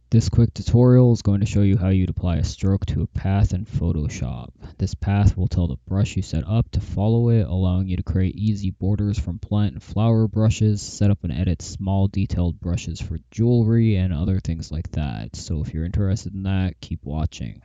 This quick tutorial is going to show you how you'd apply a stroke to a path in Photoshop. This path will tell the brush you set up to follow it, allowing you to create easy borders from plant and flower brushes, set up and edit small detailed brushes for jewelry and other things like that. So if you're interested in that, keep watching.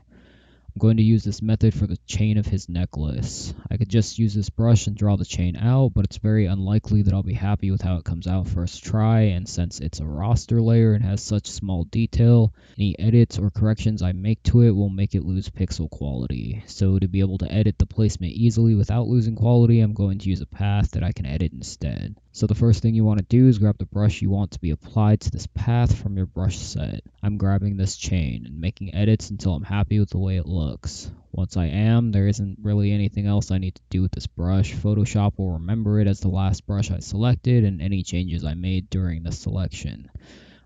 I'm going to use this method for the chain of his necklace. I could just use this brush and draw the chain out, but it's very unlikely that I'll be happy with how it comes out first try, and since it's a raster layer and has such small detail, any edits or corrections I make to it will make it lose pixel quality. So to be able to edit the placement easily without losing quality, I'm going to use a path that I can edit instead. So the first thing you want to do is grab the brush you want to be applied to this path from your brush set. I'm grabbing this chain and making edits until I'm happy with the way it looks. Once I am, there isn't really anything else I need to do with this brush. Photoshop will remember it as the last brush I selected and any changes I made during the selection.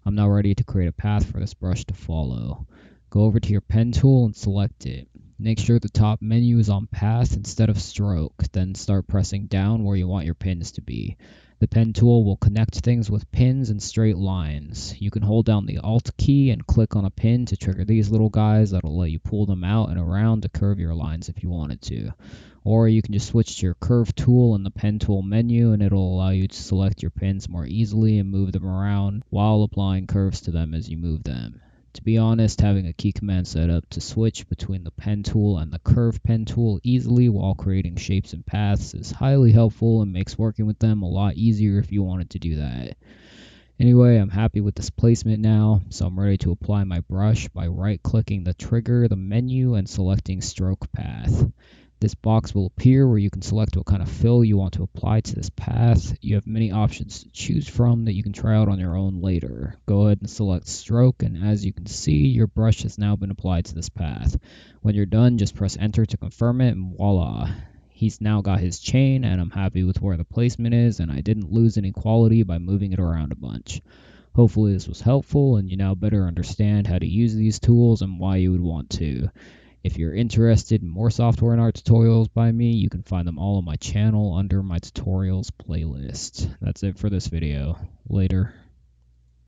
I'm now ready to create a path for this brush to follow. Go over to your pen tool and select it. Make sure the top menu is on path instead of stroke, then start pressing down where you want your pins to be. The pen tool will connect things with pins and straight lines. You can hold down the Alt key and click on a pin to trigger these little guys that'll let you pull them out and around to curve your lines if you wanted to. Or you can just switch to your curve tool in the pen tool menu and it'll allow you to select your pins more easily and move them around while applying curves to them as you move them. To be honest, having a key command set up to switch between the pen tool and the curve pen tool easily while creating shapes and paths is highly helpful and makes working with them a lot easier if you wanted to do that. Anyway, I'm happy with this placement now, so I'm ready to apply my brush by right-clicking the trigger, the menu, and selecting stroke path. This box will appear where you can select what kind of fill you want to apply to this path. You have many options to choose from that you can try out on your own later. Go ahead and select stroke, and as you can see, your brush has now been applied to this path. When you're done, just press enter to confirm it, and voila. He's now got his chain, and I'm happy with where the placement is, and I didn't lose any quality by moving it around a bunch. Hopefully this was helpful, and you now better understand how to use these tools and why you would want to. If you're interested in more software and art tutorials by me, you can find them all on my channel under my tutorials playlist. That's it for this video. Later.